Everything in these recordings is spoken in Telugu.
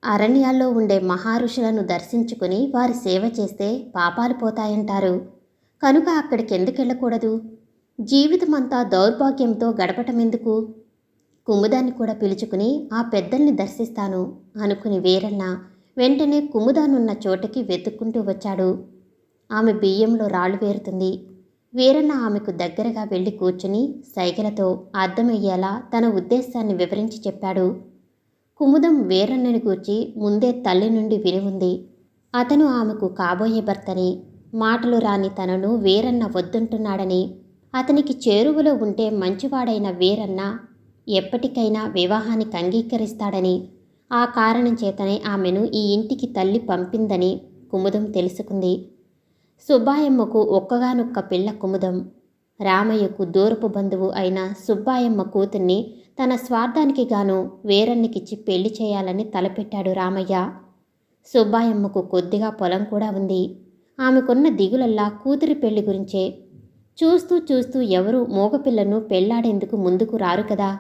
అరణ్యాల్లో ఉండే మహారుషులను దర్శించుకుని వారి సేవ చేస్తే పాపాలు పోతాయంటారు. కనుక అక్కడికెందుకెళ్ళకూడదు? జీవితమంతా దౌర్భాగ్యంతో గడపటమెందుకు? కుముదాన్ని కూడా పిలుచుకుని ఆ పెద్దల్ని దర్శిస్తాను అనుకుని వీరన్న వెంటనే కుముదానున్న చోటకి వెతుక్కుంటూ వచ్చాడు. ఆమె బియ్యంలో రాళ్ళు వేరుతుంది. వీరన్న ఆమెకు దగ్గరగా వెళ్ళి కూర్చుని సైగలతో అర్థమయ్యేలా తన ఉద్దేశాన్ని వివరించి చెప్పాడు. కుముదం వీరన్నని గూర్చి ముందే తల్లి నుండి విని ఉంది. అతను ఆమెకు కాబోయే భర్తని, మాటలు రాని తనను వీరన్న వద్దంటున్నాడని, అతనికి చేరువలో ఉంటే మంచివాడైన వీరన్న ఎప్పటికైనా వివాహానికి అంగీకరిస్తాడని, ఆ కారణం చేతనే ఆమెను ఈ ఇంటికి తల్లి పంపిందని కుముదం తెలుసుకుంది. సుబ్బాయమ్మకు ఒక్కగానొక్క పిల్ల కుముదం. రామయ్యకు దూరపు బంధువు అయిన సుబ్బాయమ్మ కూతుర్ని తన స్వార్థానికి గాను వీరన్నకిచ్చి పెళ్లి చేయాలని తలపెట్టాడు రామయ్య. సుబ్బాయమ్మకు కొద్దిగా పొలం కూడా ఉంది. ఆమెకున్న దిగులల్లా కూతురి పెళ్లి గురించే. చూస్తూ చూస్తూ ఎవరూ మోగపిల్లను పెళ్లాడేందుకు ముందుకు రారు కదా.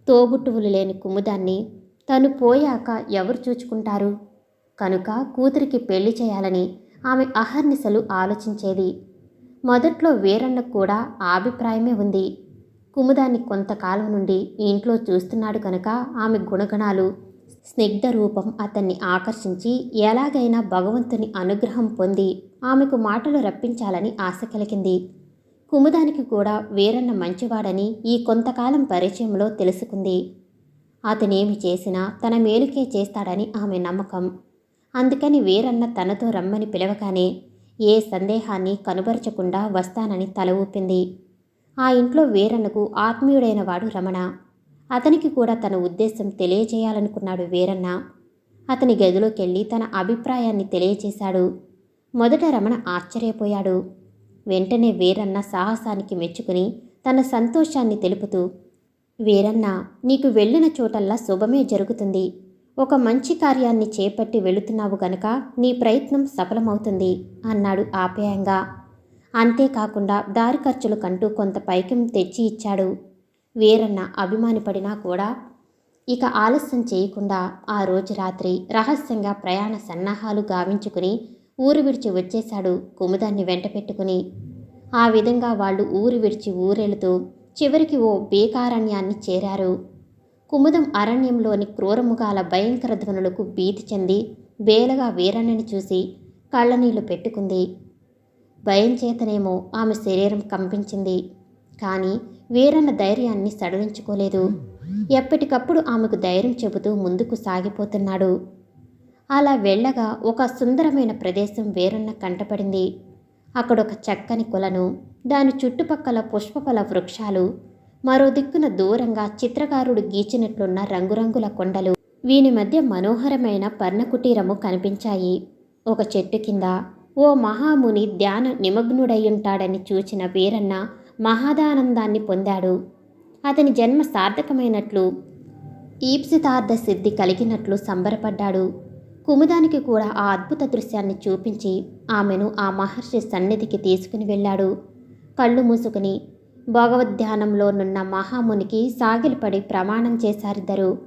తోబుట్టువులు లేని కుముదాన్ని తను పోయాక ఎవరు చూచుకుంటారు? కనుక కూతురికి పెళ్లి చేయాలని ఆమె అహర్నిశలు ఆలోచించేది. మొదట్లో వీరన్నకు కూడా ఆ అభిప్రాయమే ఉంది. కుముదాన్ని కొంతకాలం నుండి ఇంట్లో చూస్తున్నాడు కనుక ఆమె గుణగణాలు, స్నిగ్ధ రూపం అతన్ని ఆకర్షించి ఎలాగైనా భగవంతుని అనుగ్రహం పొంది ఆమెకు మాటలు రప్పించాలని ఆశ కలిగింది. కుముదానికి కూడా వీరన్న మంచివాడని ఈ కొంతకాలం పరిచయంలో తెలుసుకుంది. అతనేమి చేసినా తన మేలుకే చేస్తాడని ఆమె నమ్మకం. అందుకని వీరన్న తనతో రమ్మని పిలవగానే ఏ సందేహాన్ని కనుబరచకుండా వస్తానని తల ఊపింది. ఆ ఇంట్లో వీరన్నకు ఆత్మీయుడైన వాడు రమణ. అతనికి కూడా తన ఉద్దేశం తెలియజేయాలనుకున్నాడు వీరన్న. అతని గదిలోకెళ్ళి తన అభిప్రాయాన్ని తెలియజేశాడు. మొదట రమణ ఆశ్చర్యపోయాడు. వెంటనే వీరన్న సాహసానికి మెచ్చుకుని తన సంతోషాన్ని తెలుపుతూ, వీరన్న, నీకు వెళ్ళిన చోటల్లా శుభమే జరుగుతుంది. ఒక మంచి కార్యాన్ని చేపట్టి వెళుతున్నావు గనక నీ ప్రయత్నం సఫలమవుతుంది అన్నాడు ఆప్యాయంగా. అంతేకాకుండా దారి ఖర్చులు కంటూ కొంత పైకం తెచ్చి ఇచ్చాడు. వీరన్న అభిమానిపడినా కూడా ఇక ఆలస్యం చేయకుండా ఆ రోజు రాత్రి రహస్యంగా ప్రయాణ సన్నాహాలు గావించుకుని ఊరు విడిచి వచ్చేశాడు కుముదాన్ని వెంట పెట్టుకుని. ఆ విధంగా వాళ్ళు ఊరు విడిచి ఊరెళుతూ చివరికి ఓ బేకారణ్యాన్ని చేరారు. కుముదం అరణ్యంలోని క్రూరముగాల భయంకర ధ్వనులకు భీతి చెంది బేలగా వీరన్నని చూసి కళ్ళనీళ్లు పెట్టుకుంది. భయం చేతనేమో ఆమె శరీరం కంపించింది. కానీ వీరన్న ధైర్యాన్ని సడలించుకోలేదు. ఎప్పటికప్పుడు ఆమెకు ధైర్యం చెబుతూ ముందుకు సాగిపోతున్నాడు. అలా వెళ్ళగా ఒక సుందరమైన ప్రదేశం వీరన్న కంటపడింది. అక్కడొక చక్కని కొలను, దాని చుట్టుపక్కల పుష్పఫల వృక్షాలు, మరో దిక్కున దూరంగా చిత్రకారుడు గీచినట్లున్న రంగురంగుల కొండలు, వీని మధ్య మనోహరమైన పర్ణకుటీరము కనిపించాయి. ఒక చెట్టు కింద ఓ మహాముని ధ్యాన నిమగ్నుడయ్యుంటాడని చూచిన వీరన్న మహాదానందాన్ని పొందాడు. అతని జన్మ సార్థకమైనట్లు, ఈప్సితార్థ సిద్ధి కలిగినట్లు సంబరపడ్డాడు. కుముదానికి కూడా ఆ అద్భుత దృశ్యాన్ని చూపించి ఆమెను ఆ మహర్షి సన్నిధికి తీసుకుని వెళ్ళాడు. కళ్ళు మూసుకుని భగవద్ధ్యానంలోనున్న మహామునికి సాగిలపడి ప్రమాణం చేశారిద్దరు.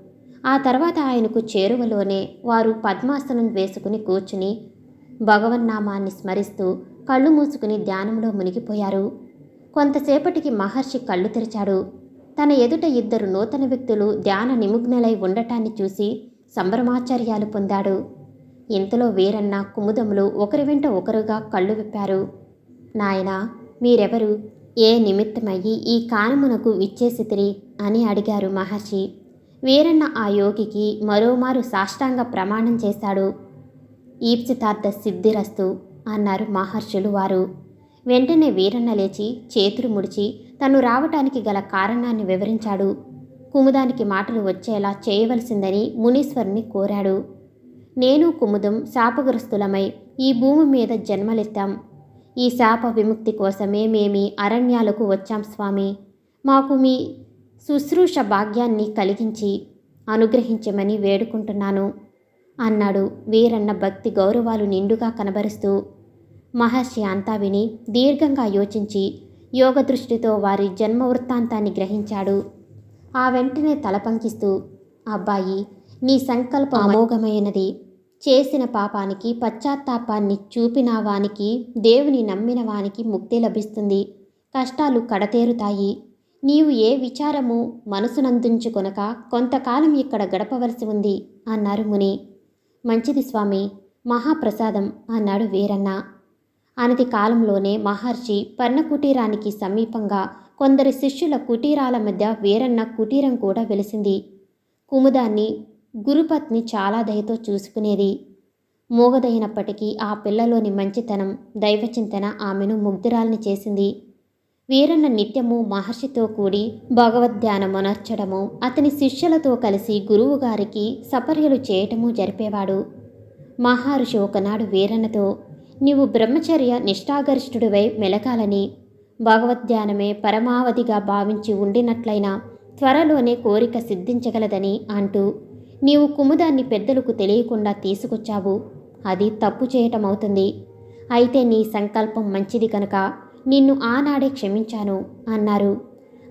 ఆ తర్వాత ఆయనకు చేరువలోనే వారు పద్మాసనం వేసుకుని కూర్చుని భగవన్నామాన్ని స్మరిస్తూ కళ్ళు మూసుకుని ధ్యానంలో మునిగిపోయారు. కొంతసేపటికి మహర్షి కళ్ళు తెరిచాడు. తన ఎదుట ఇద్దరు నూతన వ్యక్తులు ధ్యాన నిమగ్నులై ఉండటాన్ని చూసి సంభ్రమాశ్చర్యాలు పొందాడు. ఇంతలో వీరన్న కుముదములు ఒకరి వెంట ఒకరుగా కళ్ళు విప్పారు. నాయనా, మీరెవరు? ఏ నిమిత్తమయ్యి ఈ కానమునకు విచ్చేసితిరి అని అడిగారు మహర్షి. వీరన్న ఆ యోగికి మరోమారు సాష్టాంగ ప్రమాణం చేశాడు. ఈప్సితార్థ సిద్ధిరస్తు అన్నారు మహర్షులు వారు. వెంటనే వీరన్న లేచి చేతులు ముడిచి తను రావటానికి గల కారణాన్ని వివరించాడు. కుముదానికి మాటలు వచ్చేలా చేయవలసిందని మునీశ్వరుని కోరాడు. నేను కుముదం శాపగ్రస్తులమై ఈ భూమి మీద జన్మలెత్తాం. ఈ శాప విముక్తి కోసమే మేమీ అరణ్యాలకు వచ్చాం స్వామి. మాకు మీ శుశ్రూష భాగ్యాన్ని కలిగించి అనుగ్రహించమని వేడుకుంటున్నాను అన్నాడు వీరన్న భక్తి గౌరవాలు నిండుగా కనబరుస్తూ. మహర్షి అంతా విని దీర్ఘంగా యోచించి యోగదృష్టితో వారి జన్మ వృత్తాంతాన్ని గ్రహించాడు. ఆ వెంటనే తల పంకిస్తూ, అబ్బాయి, నీ సంకల్పం అమోఘమైనది. చేసిన పాపానికి పశ్చాత్తాపాన్ని చూపిన వానికి, దేవుని నమ్మిన వానికి ముక్తి లభిస్తుంది. కష్టాలు కడతేరుతాయి. నీవు ఏ విచారము మనసునందుంచుకొనక కొంతకాలం ఇక్కడ గడపవలసి ఉంది అన్నారు ముని. మంచిది స్వామి, మహాప్రసాదం అన్నాడు వీరన్న. అనతి కాలంలోనే మహర్షి పర్ణకుటీరానికి సమీపంగా కొందరి శిష్యుల కుటీరాల మధ్య వీరన్న కుటీరం కూడా వెలిసింది. కుముదాన్ని గురుపత్ని చాలా దయతో చూసుకునేది. మూగదైనప్పటికీ ఆ పిల్లలోని మంచితనం, దైవచింతన ఆమెను ముగ్ధురాల్ని చేసింది. వీరన్న నిత్యము మహర్షితో కూడి భగవద్ధ్యానమునర్చడము, అతని శిష్యులతో కలిసి గురువుగారికి సపర్యలు చేయటము జరిపేవాడు. మహర్షి ఒకనాడు వీరన్నతో, నీవు బ్రహ్మచర్య నిష్ఠాగరిష్ఠుడివై మెలకాలని, భగవద్ధ్యానమే పరమావధిగా భావించి ఉండినట్లయినా త్వరలోనే కోరిక సిద్ధించగలదని అంటూ, నీవు కుముదాన్ని పెద్దలకు తెలియకుండా తీసుకొచ్చావు. అది తప్పు చేయటమవుతుంది. అయితే నీ సంకల్పం మంచిది కనుక నిన్ను ఆనాడే క్షమించాను అన్నారు.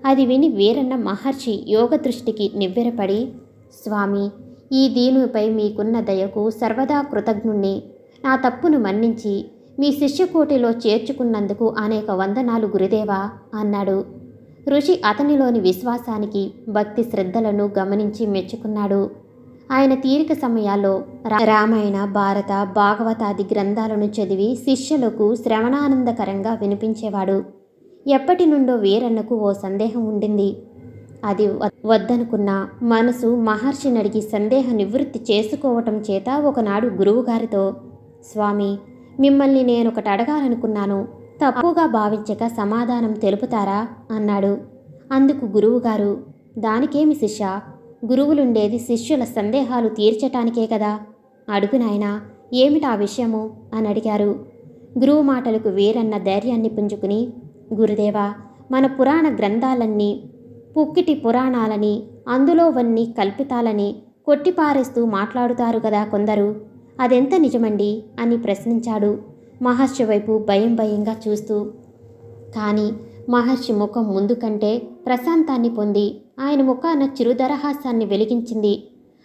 అది విని వీరన్న మహర్షి యోగ దృష్టికి నివ్వెరపడి, స్వామి, ఈ దీనుపై మీకున్న దయకు సర్వదా కృతజ్ఞుణ్ణి. నా తప్పును మన్నించి మీ శిష్యకోటిలో చేర్చుకున్నందుకు అనేక వందనాలు గురుదేవా అన్నాడు. ఋషి అతనిలోని విశ్వాసానికి, భక్తి శ్రద్ధలను గమనించి మెచ్చుకున్నాడు. ఆయన తీరిక సమయాల్లో రామాయణ, భారత, భాగవతాది గ్రంథాలను చదివి శిష్యులకు శ్రవణానందకరంగా వినిపించేవాడు. ఎప్పటి నుండో వీరన్నకు ఓ సందేహం ఉండింది. అది వద్దనుకున్న మనసు మహర్షిని అడిగి సందేహ నివృత్తి చేసుకోవటం చేత ఒకనాడు గురువుగారితో, స్వామి, మిమ్మల్ని నేనొకటి అడగాలనుకున్నాను. తప్పుగా భావించక సమాధానం తెలుపుతారా అన్నాడు. అందుకు గురువుగారు, దానికేమి శిష్య, గురువులుండేది శిష్యుల సందేహాలు తీర్చటానికే కదా, అడుగు నాయనా, ఏమిటా విషయము అని అడిగారు. గురువు మాటలకు వీరన్న ధైర్యాన్ని పుంజుకుని, గురుదేవా, మన పురాణ గ్రంథాలన్నీ పుక్కిటి పురాణాలని, అందులోవన్నీ కల్పితాలని కొట్టిపారేస్తూ మాట్లాడుతారు కదా కొందరు, అదెంత నిజమండి అని ప్రశ్నించాడు మహర్షి వైపు భయంగా చూస్తూ. కానీ మహర్షి ముఖం ముందు కంటే ప్రశాంతాన్ని పొంది ఆయన ముఖాన చిరుదరహాసాన్ని వెలిగించింది.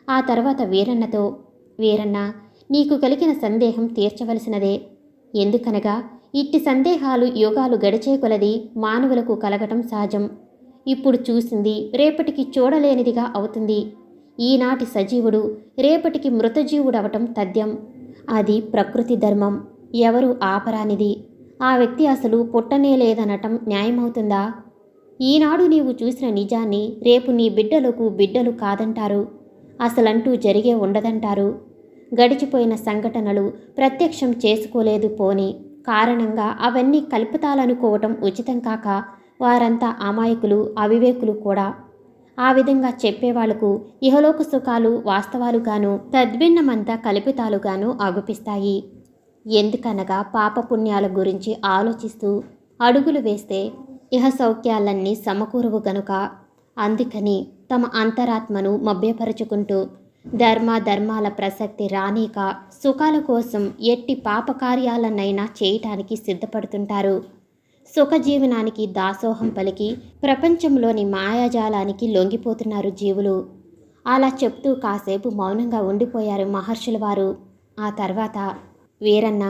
ఆ తర్వాత వీరన్నతో, వీరన్న, నీకు కలిగిన సందేహం తీర్చవలసినదే. ఎందుకనగా ఇట్టి సందేహాలు యుగాలు గడిచే కొలది మానవులకు కలగటం సహజం. ఇప్పుడు చూసింది రేపటికి చూడలేనిదిగా అవుతుంది. ఈనాటి సజీవుడు రేపటికి మృతజీవుడవటం తథ్యం. అది ప్రకృతి ధర్మం, ఎవరు ఆపరానిది. ఆ వ్యక్తి అసలు పుట్టనే లేదనటం న్యాయమవుతుందా? ఈనాడు నీవు చూసిన నిజాన్ని రేపు నీ బిడ్డలు కాదంటారు. అసలంటూ జరిగే ఉండదంటారు. గడిచిపోయిన సంఘటనలు ప్రత్యక్షం చేసుకోలేదు పోని కారణంగా అవన్నీ కల్పితాలనుకోవటం ఉచితం కాక వారంతా అమాయకులు, అవివేకులు కూడా. ఆ విధంగా చెప్పేవాళ్లకు ఇహలోక సుఖాలు వాస్తవాలుగాను, తద్భిన్నమంతా కల్పితాలుగాను అగుపిస్తాయి. ఎందుకనగా పాపపుణ్యాల గురించి ఆలోచిస్తూ అడుగులు వేస్తే ఇహ సౌఖ్యాలన్నీ సమకూరువు గనుక. అందుకని తమ అంతరాత్మను మభ్యపరుచుకుంటూ ధర్మాల ప్రసక్తి రానీక సుఖాల కోసం ఎట్టి పాపకార్యాలనైనా చేయటానికి సిద్ధపడుతుంటారు. సుఖజీవనానికి దాసోహం పలికి ప్రపంచంలోని మాయాజాలానికి లొంగిపోతున్నారు జీవులు. అలా చెప్తూ కాసేపు మౌనంగా ఉండిపోయారు మహర్షుల వారు. ఆ తర్వాత, వీరన్న,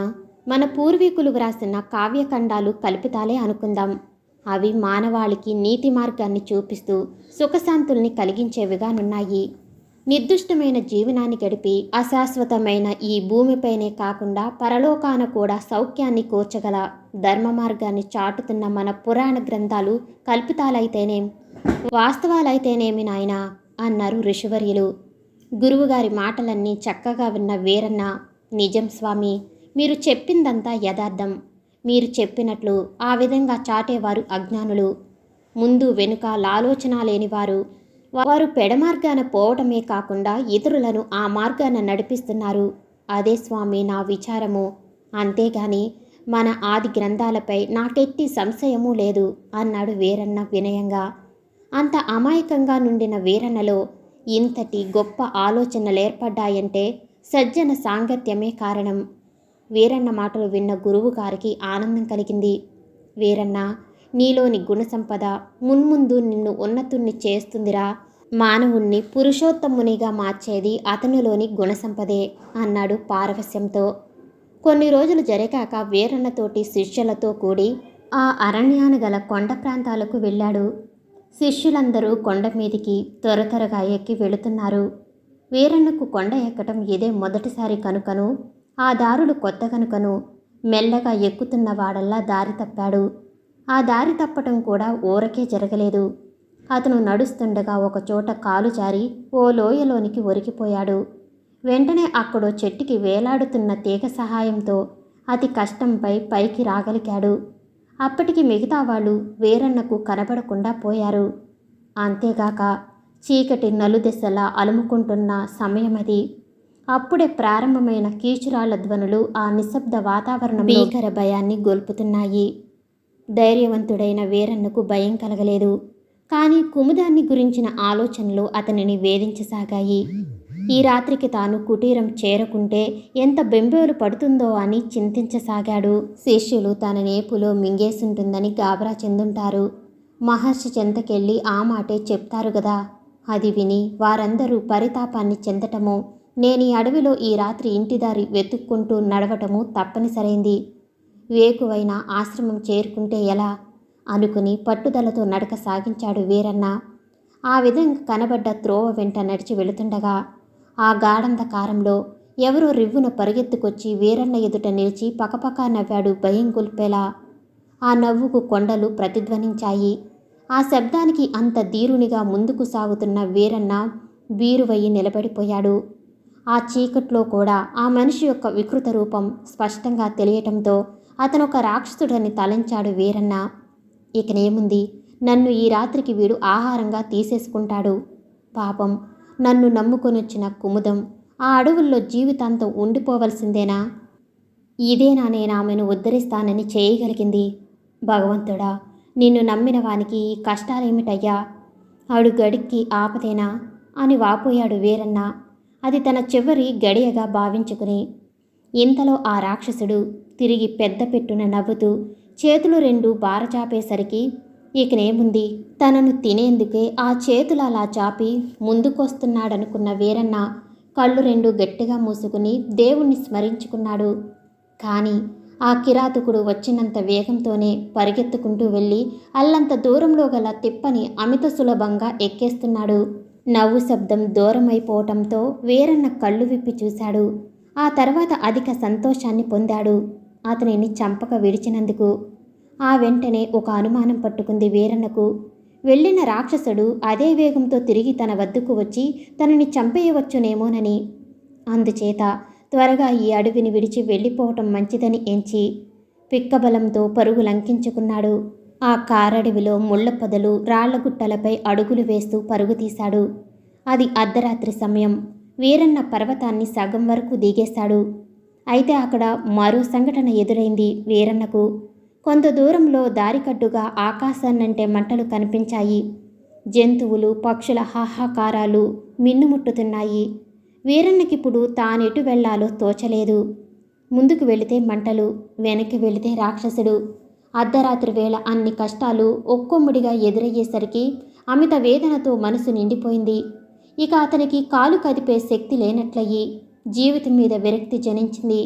మన పూర్వీకులు వ్రాసిన కావ్యఖండాలు కల్పితాలే అనుకుందాం. అవి మానవాళికి నీతి మార్గాన్ని చూపిస్తూ సుఖశాంతుల్ని కలిగించేవిగానున్నాయి. నిర్దుష్టమైన జీవనాన్ని గడిపి అశాశ్వతమైన ఈ భూమిపైనే కాకుండా పరలోకాన కూడా సౌఖ్యాన్ని కూర్చగల ధర్మ మార్గాన్ని చాటుతున్న మన పురాణ గ్రంథాలు కల్పితాలైతేనేం, వాస్తవాలైతేనేమి నాయనా అన్నారు ఋషివర్యులు. గురువుగారి మాటలన్నీ చక్కగా విన్న వీరన్న, నిజం స్వామి, మీరు చెప్పిందంతా యథార్థం. మీరు చెప్పినట్లు ఆ విధంగా చాటేవారు అజ్ఞానులు, ముందు వెనుక లాలోచన లేనివారు. వారు పెడమార్గాన పోవటమే కాకుండా ఇతరులను ఆ మార్గాన నడిపిస్తున్నారు. అదే స్వామి నా విచారము. అంతేగాని మన ఆది గ్రంథాలపై నాకెట్టి సంశయమూ లేదు అన్నాడు వీరన్న వినయంగా. అంత అమాయకంగా నుండిన వీరన్నలో ఇంతటి గొప్ప ఆలోచనలేర్పడ్డాయంటే సజ్జన సాంగత్యమే కారణం. వీరన్న మాటలు విన్న గురువు గారికి ఆనందం కలిగింది. వీరన్న, నీలోని గుణసంపద మున్ముందు నిన్ను ఉన్నతుణ్ణి చేస్తుందిరా. మానవుణ్ణి పురుషోత్తమునిగా మార్చేది అతనిలోని గుణసంపదే అన్నాడు పారవస్యంతో. కొన్ని రోజులు జరిగాక వీరన్నతోటి శిష్యులతో కూడి ఆ అరణ్యాన గల కొండ ప్రాంతాలకు వెళ్ళాడు. శిష్యులందరూ కొండ మీదికి త్వరగా ఎక్కి వెళుతున్నారు. వీరన్నకు కొండ ఎక్కటం ఇదే మొదటిసారి కనుకను ఆ దారులు కొత్త కనుకను మెల్లగా ఎక్కుతున్న వాడల్లా దారి తప్పాడు. ఆ దారి తప్పటం కూడా ఊరకే జరగలేదు. అతను నడుస్తుండగా ఒకచోట కాలు జారి ఓ లోయలోనికి ఒరికిపోయాడు. వెంటనే అక్కడో చెట్టుకి వేలాడుతున్న తీగ సహాయంతో అతి కష్టంపై పైకి రాగలిగాడు. అప్పటికి మిగతా వాళ్ళు వీరన్నకు కనబడకుండా పోయారు. అంతేగాక చీకటి నలుదెసలా అలుముకుంటున్న సమయమది. అప్పుడే ప్రారంభమైన కీచురాళ్ల ధ్వనులు ఆ నిశ్శబ్ద వాతావరణంలో భీకర భయాన్ని గొల్పుతున్నాయి. ధైర్యవంతుడైన వీరన్నకు భయం కలగలేదు. కానీ కుముదాన్ని గురించిన ఆలోచనలు అతనిని వేధించసాగాయి. ఈ రాత్రికి తాను కుటీరం చేరకుంటే ఎంత బెంబేలు పడుతుందో అని చింతించసాగాడు. శిష్యులు తన నేపులో మింగేసుంటుందని గాబరా చెందుంటారు. మహర్షి చెంతకెళ్ళి ఆ మాటే చెప్తారు గదా. అది విని వారందరూ పరితాపాన్ని చెందటమో, నేనీ అడవిలో ఈ రాత్రి ఇంటిదారి వెతుక్కుంటూ నడవటము తప్పనిసరైంది. వేకువైన ఆశ్రమం చేరుకుంటే ఎలా అనుకుని పట్టుదలతో నడక సాగించాడు వీరన్న. ఆ విధంగా కనబడ్డ త్రోవ వెంట నడిచి వెళుతుండగా ఆ గాఢంధకారంలో ఎవరో రివ్వున పరిగెత్తుకొచ్చి వీరన్న ఎదుట నిలిచి పకపకా నవ్వాడు భయం గొల్పేలా. ఆ నవ్వుకు కొండలు ప్రతిధ్వనించాయి. ఆ శబ్దానికి అంత ధీరునిగా ముందుకు సాగుతున్న వీరన్న బీరువయ్యి నిలబడిపోయాడు. ఆ చీకట్లో కూడా ఆ మనిషి యొక్క వికృత రూపం స్పష్టంగా తెలియటంతో అతనొక రాక్షసుడని తలంచాడు వీరన్న. ఇకనేముంది, నన్ను ఈ రాత్రికి వీడు ఆహారంగా తీసేసుకుంటాడు. పాపం, నన్ను నమ్ముకొనొచ్చిన కుముదం ఆ అడవుల్లో జీవితాంతం ఉండిపోవలసిందేనా? ఇదేనా నేనామెను ఉద్ధరిస్తానని చేయగలిగింది? భగవంతుడా, నిన్ను నమ్మిన వానికి ఈ కష్టాలేమిటయ్యా? అడుగడికి ఆపదేనా అని వాపోయాడు వీరన్న, అది తన చివరి గడియగా భావించుకుని. ఇంతలో ఆ రాక్షసుడు తిరిగి పెద్ద పెట్టున నవ్వుతూ చేతులు రెండు బారచాపేసరికి ఇకనేముంది, తనను తినేందుకే ఆ చేతులు అలా చాపి ముందుకొస్తున్నాడనుకున్న వీరన్న కళ్ళు రెండు గట్టిగా మూసుకుని దేవుణ్ణి స్మరించుకున్నాడు. కానీ ఆ కిరాతకుడు వచ్చినంత వేగంతోనే పరిగెత్తుకుంటూ వెళ్ళి అల్లంత దూరంలో గల తిప్పని అమిత సులభంగా ఎక్కేస్తున్నాడు. నవ్వు శబ్దం దూరమైపోవటంతో వీరన్న కళ్ళు విప్పి చూశాడు. ఆ తర్వాత అధిక సంతోషాన్ని పొందాడు అతనిని చంపక విడిచినందుకు. ఆ వెంటనే ఒక అనుమానం పట్టుకుంది వీరన్నకు. వెళ్ళిన రాక్షసుడు అదే వేగంతో తిరిగి తన వద్దకు వచ్చి తనని చంపేయవచ్చునేమోనని. అందుచేత త్వరగా ఈ అడవిని విడిచి వెళ్ళిపోవటం మంచిదని ఎంచి పిక్కబలంతో పరుగు లంకించుకున్నాడు. ఆ కారడవిలో ముళ్ళ పొదలు రాళ్లగుట్టలపై అడుగులు వేస్తూ పరుగు తీశాడు. అది అర్ధరాత్రి సమయం. వీరన్న పర్వతాన్ని సగం వరకు దిగేశాడు. అయితే అక్కడ మరో సంఘటన ఎదురైంది వీరన్నకు. కొంత దూరంలో దారికట్టుగా ఆకాశాన్నంటే మంటలు కనిపించాయి. జంతువులు పక్షుల హాహాకారాలు మిన్నుముట్టుతున్నాయి. వీరన్నకిప్పుడు తానెటు వెళ్లాలో తోచలేదు. ముందుకు వెళితే మంటలు, వెనక్కి వెళితే రాక్షసుడు. అర్ధరాత్రి వేళ అన్ని కష్టాలు ఒక్కొమ్మడిగా ఎదురయ్యేసరికి అమిత వేదనతో మనసు నిండిపోయింది. ఇక అతనికి కాలు కదిపే శక్తి లేనట్లయి జీవితం మీద విరక్తి జనించింది.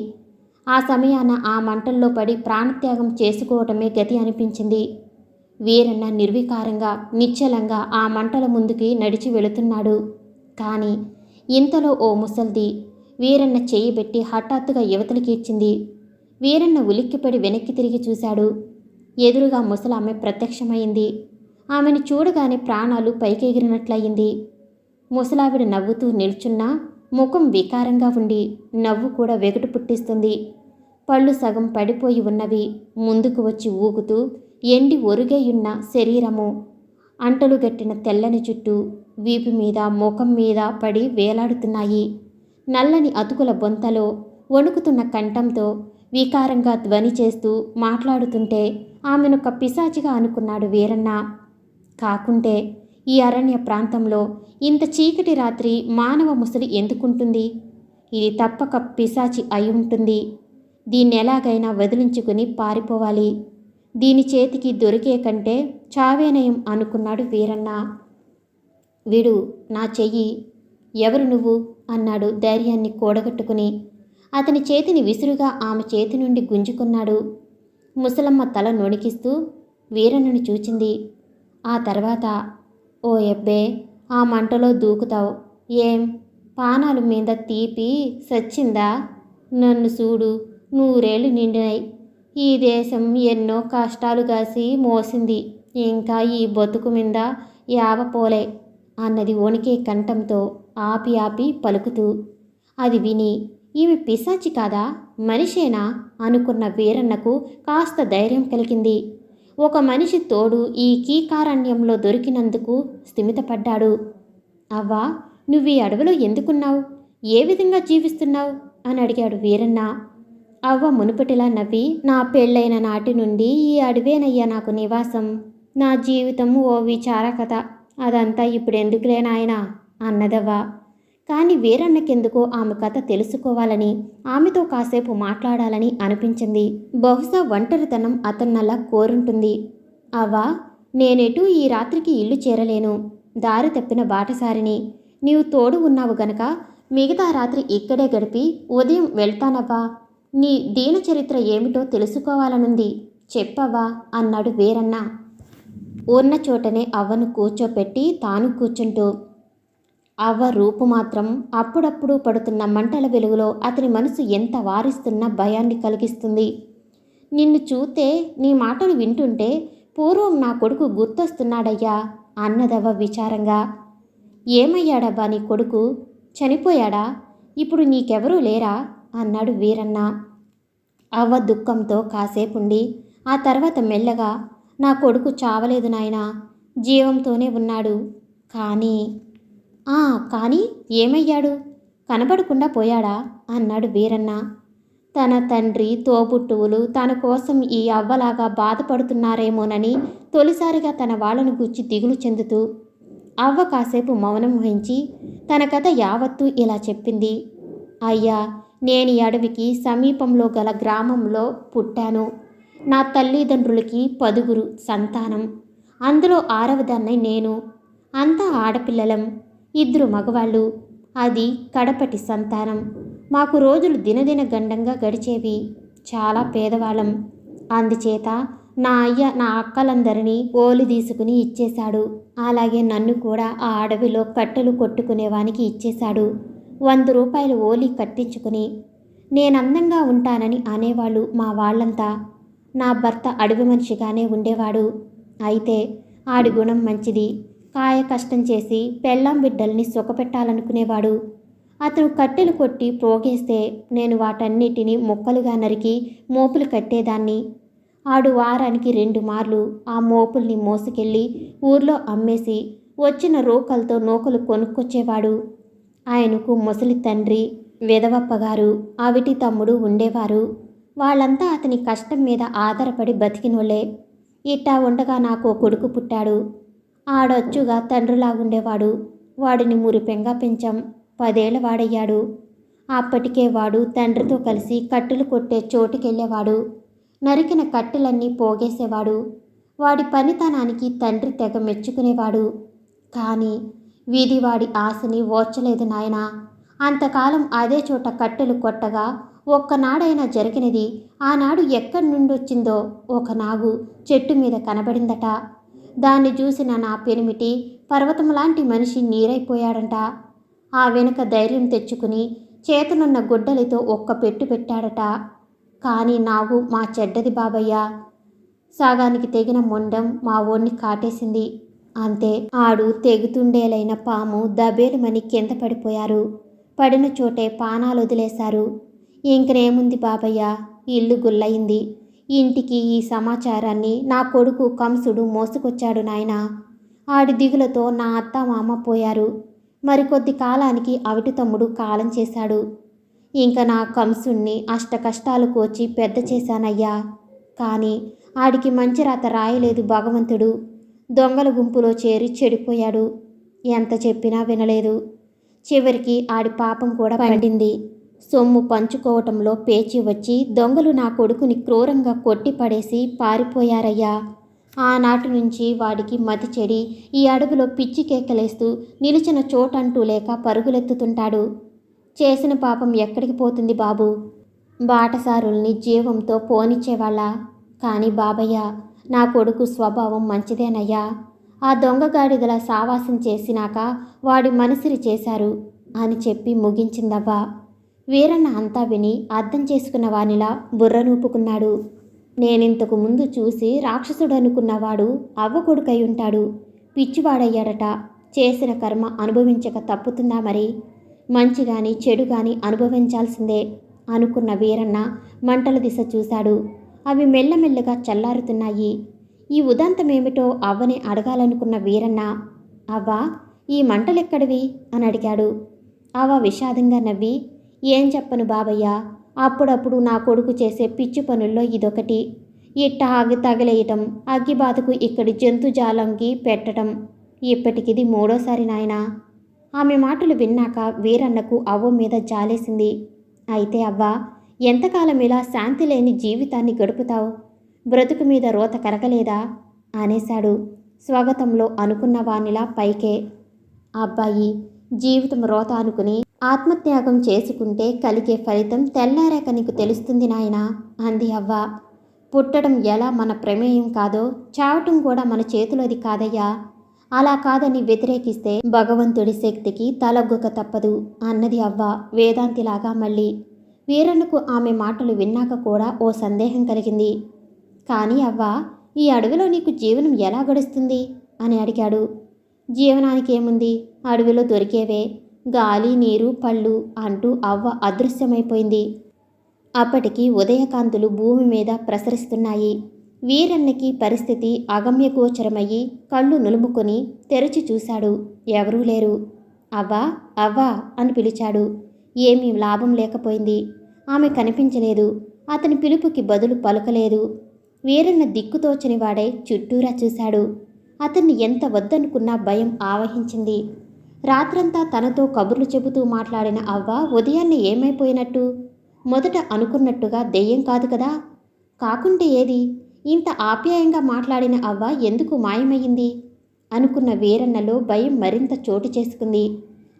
ఆ సమయాన ఆ మంటల్లో పడి ప్రాణత్యాగం చేసుకోవటమే గతి అనిపించింది. వీరన్న నిర్వికారంగా నిశ్చలంగా ఆ మంటల ముందుకి నడిచి వెళుతున్నాడు. కానీ ఇంతలో ఓ ముసల్ది వీరన్న చెయ్యిబెట్టి హఠాత్తుగా యువతలికి ఇచ్చింది. వీరన్న ఉలిక్కిపడి వెనక్కి తిరిగి చూశాడు. ఎదురుగా ముసలామె ప్రత్యక్షమైంది. ఆమెను చూడగానే ప్రాణాలు పైకెగిరినట్లయింది. ముసలావిడ నవ్వుతూ నిల్చున్నా ముఖం వికారంగా ఉండి నవ్వు కూడా వెగటు పుట్టిస్తుంది. పళ్ళు సగం పడిపోయి ఉన్నవి. ముందుకు వచ్చి ఊగుతూ ఎండి ఒరుగేయున్న శరీరము, అంటలు గట్టిన తెల్లని జుట్టు వీపు మీద ముఖం మీద పడి వేలాడుతున్నాయి. నల్లని అతుకుల బొంతలో వణుకుతున్న కంఠంతో వికారంగా ధ్వని చేస్తూ మాట్లాడుతుంటే ఆమెనొక పిశాచిగా అనుకున్నాడు వీరన్న. కాకుంటే ఈ అరణ్య ప్రాంతంలో ఇంత చీకటి రాత్రి మానవ ముసలి ఎందుకుంటుంది? ఇది తప్పక పిశాచి అయి ఉంటుంది. దీన్నెలాగైనా వదిలించుకుని పారిపోవాలి. దీని చేతికి దొరికే కంటే చావేనయం అనుకున్నాడు వీరన్న. వీడు నా చెయ్యి. ఎవరు నువ్వు అన్నాడు ధైర్యాన్ని కూడగట్టుకుని. అతని చేతిని విసురుగా ఆమె చేతి నుండి గుంజుకున్నాడు. ముసలమ్మ తల నొణికిస్తూ వీరన్నను చూచింది. ఆ తర్వాత, ఓ ఎబ్బే, ఆ మంటలో దూకుతావు ఏం? పానాలు మీద తీపి సచ్చిందా? నన్ను చూడు, నూరేళ్ళు నిండినాయి. ఈ దేశం ఎన్నో కష్టాలు కాసి మోసింది. ఇంకా ఈ బతుకు మీద యావపోలే అన్నది వణికే కంఠంతో ఆపి ఆపి పలుకుతూ. అది విని ఈమె పిశాచి కాదా, మనిషేనా అనుకున్న వీరన్నకు కాస్త ధైర్యం కలిగింది. ఒక మనిషి తోడు ఈ కీకారణ్యంలో దొరికినందుకు స్థిమితపడ్డాడు. అవ్వా, నువ్వు ఈ అడవిలో ఎందుకున్నావు? ఏ విధంగా జీవిస్తున్నావు అని అడిగాడు వీరన్న. అవ్వ మునుపటిలా నవ్వి, నా పెళ్ళైన నాటి నుండి ఈ అడవేనయ్యా నాకు నివాసం. నా జీవితం ఓ విచార కథ. అదంతా ఇప్పుడెందుకులే నాయనా అన్నదవ్వ. కానీ వీరన్నకెందుకో ఆమె కథ తెలుసుకోవాలని, ఆమెతో కాసేపు మాట్లాడాలని అనిపించింది. బహుశా ఒంటరితనం అతన్నలా కోరుంటుంది. అవ్వా, నేనెటూ ఈ రాత్రికి ఇల్లు చేరలేను. దారి తప్పిన బాటసారిని. నీవు తోడు ఉన్నావు గనక మిగతా రాత్రి ఇక్కడే గడిపి ఉదయం వెళ్తానవ్వా. నీ దీన చరిత్ర ఏమిటో తెలుసుకోవాలనుంది, చెప్పవ్వా అన్నాడు వీరన్న. ఉన్న చోటనే అవ్వను కూర్చోపెట్టి తాను కూర్చుంటూ. అవ్వ రూపు మాత్రం అప్పుడప్పుడు పడుతున్న మంటల వెలుగులో అతని మనసు ఎంత వారిస్తున్న భయాన్ని కలిగిస్తుంది. నిన్ను చూస్తే, నీ మాటలు వింటుంటే పూర్వం నా కొడుకు గుర్తొస్తున్నాడయ్యా అన్నదవ్వ విచారంగా. ఏమయ్యాడబ్బా నీ కొడుకు? చనిపోయాడా? ఇప్పుడు నీకెవరూ లేరా అన్నాడు వీరన్న. అవ్వ దుఃఖంతో కాసేపుండి ఆ తర్వాత మెల్లగా, నా కొడుకు చావలేదు నాయనా, జీవంతోనే ఉన్నాడు. కానీ ఏమయ్యాడు? కనబడకుండా పోయాడా అన్నాడు వీరన్న. తన తండ్రి తోబుట్టువులు తన కోసం ఈ అవ్వలాగా బాధపడుతున్నారేమోనని తొలిసారిగా తన వాళ్ళను గుచ్చి దిగులు చెందుతూ అవ్వ కాసేపు మౌనం వహించి తన కథ యావత్తూ ఇలా చెప్పింది. అయ్యా, నేను ఈ అడవికి సమీపంలో గల గ్రామంలో పుట్టాను. నా తల్లిదండ్రులకి 10 సంతానం. అందులో 6వదాన్నై నేను. అంతా ఆడపిల్లలం, 2 మగవాళ్ళు. అది కడపటి సంతానం. మాకు రోజులు దినదిన గండంగా గడిచేవి. చాలా పేదవాళ్ళం. అందుచేత నా అయ్య నా అక్కలందరినీ ఓలి తీసుకుని ఇచ్చేశాడు. అలాగే నన్ను కూడా ఆ అడవిలో కట్టెలు కొట్టుకునేవానికి ఇచ్చేశాడు. 100 రూపాయలు ఓలి కట్టించుకుని. నేనందంగా ఉంటానని అనేవాళ్ళు మా వాళ్ళంతా. నా భర్త అడవి మనిషిగానే ఉండేవాడు. అయితే ఆడి గుణం మంచిది. కాయ కష్టం చేసి పెళ్ళాం బిడ్డల్ని సుఖపెట్టాలనుకునేవాడు. అతను కట్టెలు కొట్టి పోగేస్తే నేను వాటన్నిటినీ ముక్కలుగా నరికి మోపులు కట్టేదాన్ని. ఆడు వారానికి 2 మార్లు ఆ మోపుల్ని మోసుకెళ్ళి ఊర్లో అమ్మేసి వచ్చిన రోకలతో నూకలు కొనుక్కొచ్చేవాడు. ఆయనకు ముసలి తండ్రి, వెదవప్పగారు, అవిటి తమ్ముడు ఉండేవారు. వాళ్ళంతా అతని కష్టం మీద ఆధారపడి బతికినోళ్లే. ఇట్టా ఉండగా నాకు కొడుకు పుట్టాడు. ఆడొచ్చుగా తండ్రిలాగుండేవాడు. వాడిని మురిపెంగా పెంచాం. 10 ఏళ్ల వాడయ్యాడు. అప్పటికే వాడు తండ్రితో కలిసి కట్టెలు కొట్టే చోటుకెళ్ళేవాడు. నరికిన కట్టెలన్నీ పోగేసేవాడు. వాడి పనితనానికి తండ్రి తెగ మెచ్చుకునేవాడు. కానీ వీధి వాడి ఆశని ఓర్చలేదు నాయనా. అంతకాలం అదే చోట కట్టెలు కొట్టగా ఒక్కనాడైనా జరిగినది ఆనాడు ఎక్కడి నుండొచ్చిందో ఒక నాగు చెట్టు మీద కనబడిందట. దాన్ని చూసిన నా పెనిమిటి పర్వతంలాంటి మనిషి నీరైపోయాడంట. ఆ వెనుక ధైర్యం తెచ్చుకుని చేతనున్న గుడ్డలితో ఒక్క పెట్టు పెట్టాడట. కానీ నాగు మా చెడ్డది బాబయ్య. సగానికి తెగిన మొండం మా ఓణ్ణి కాటేసింది. అంతే, ఆడు తెగుతుండేలైన పాము దబేలుమని కింద పడిపోయారు. పడిన చోటే పానాలు వదిలేశారు. ఇంకనేముంది బాబయ్య, ఇల్లు గుల్లయింది. ఇంటికి ఈ సమాచారాన్ని నా కొడుకు కంసుడు మోసుకొచ్చాడు నాయనా. ఆడి దిగులతో నా అత్త మామ పోయారు. మరికొద్ది కాలానికి అవిటి తమ్ముడు కాలం చేశాడు. ఇంక నా కంసుణ్ణి అష్ట కష్టాలు కోచి పెద్ద చేశానయ్యా. కానీ ఆడికి మంచి రాత రాయలేదు భగవంతుడు. దొంగల గుంపులో చేరి చెడిపోయాడు. ఎంత చెప్పినా వినలేదు. చివరికి ఆడి పాపం కూడా పండింది. సొమ్ము పంచుకోవటంలో పేచి వచ్చి దొంగలు నా కొడుకుని క్రూరంగా కొట్టి పడేసి పారిపోయారయ్యా. ఆనాటి నుంచి వాడికి మతి చెడి ఈ అడవిలో పిచ్చి కేకలేస్తూ నిలిచిన చోటంటూ లేక పరుగులెత్తుతుంటాడు. చేసిన పాపం ఎక్కడికి పోతుంది బాబు? బాటసారుల్ని జీవంతో పోనిచ్చేవాళ్ళ? కానీ బాబయ్య, నా కొడుకు స్వభావం మంచిదేనయ్యా. ఆ దొంగగాడిదల సావాసం చేసినాక వాడి మనసిరి చేశారు అని చెప్పి ముగించిందవ్వ. వీరన్న అంతా విని అర్థం చేసుకున్న వానిలా బుర్రనూపుకున్నాడు. నేనింతకు ముందు చూసి రాక్షసుడనుకున్నవాడు అవ్వ కొడుకై ఉంటాడు. పిచ్చివాడయ్యాడట. చేసిన కర్మ అనుభవించక తప్పుతుందా మరి? మంచి గాని చెడు గాని అనుభవించాల్సిందే అనుకున్న వీరన్న మంటల దిశ చూశాడు. అవి మెల్లమెల్లగా చల్లారుతున్నాయి. ఈ ఉదంతమేమిటో అవ్వని అడగాలనుకున్న వీరన్న, అవ్వా, ఈ మంటలెక్కడివి అని అడిగాడు. అవ్వ విషాదంగా నవ్వి, ఏం చెప్పను బాబయ్య, అప్పుడప్పుడు నా కొడుకు చేసే పిచ్చి పనుల్లో ఇదొకటి. ఇట్ట ఆగి తగలేయటం, అగ్గిబాతకు ఇక్కడి జంతుజాలంకి పెట్టడం, ఇప్పటికిది మూడోసారి నాయనా. ఆమె మాటలు విన్నాక వీరన్నకు అవ్వ మీద జాలేసింది. అయితే అవ్వా, ఎంతకాలం ఇలా శాంతి లేని జీవితాన్ని గడుపుతావు? బ్రతుకు మీద రోత కరగలేదా అనేశాడు స్వాగతంలో అనుకున్న వానిలా పైకే. అబ్బాయి, జీవితం రోత అనుకుని ఆత్మత్యాగం చేసుకుంటే కలిగే ఫలితం తెల్లారాక నీకు తెలుస్తుంది నాయనా అంది అవ్వ. పుట్టడం ఎలా మన ప్రమేయం కాదో చావటం కూడా మన చేతిలోది కాదయ్యా. అలా కాదని వ్యతిరేకిస్తే భగవంతుడి శక్తికి తలొగ్గక తప్పదు అన్నది అవ్వ వేదాంతిలాగా. మళ్ళీ వీరన్నకు ఆమె మాటలు విన్నాక కూడా ఓ సందేహం కలిగింది. కానీ అవ్వ, ఈ అడవిలో నీకు జీవనం ఎలా గడుస్తుంది అని అడిగాడు. జీవనానికి ఏముంది, అడవిలో దొరికేవే గాలి, నీరు, పళ్ళు అంటూ అవ్వ అదృశ్యమైపోయింది. అప్పటికి ఉదయకాంతులు భూమి మీద ప్రసరిస్తున్నాయి. వీరన్నకి పరిస్థితి అగమ్యగోచరమయ్యి కళ్ళు నులుముకొని తెరిచి చూశాడు. ఎవరూ లేరు. అవ్వా, అవ్వా అని పిలిచాడు. ఏమీ లాభం లేకపోయింది. ఆమె కనిపించలేదు. అతని పిలుపుకి బదులు పలుకలేదు. వీరన్న దిక్కుతోచని వాడై చుట్టూరా చూశాడు. అతన్ని ఎంత వద్దనుకున్నా భయం ఆవహించింది. రాత్రంతా తనతో కబుర్లు చెబుతూ మాట్లాడిన అవ్వ ఉదయాన్నే ఏమైపోయినట్టు? మొదట అనుకున్నట్టుగా దెయ్యం కాదు కదా. కాకుంటే ఏది, ఇంత ఆప్యాయంగా మాట్లాడిన అవ్వ ఎందుకు మాయమయ్యింది అనుకున్న వీరన్నలో భయం మరింత చోటు చేసుకుంది.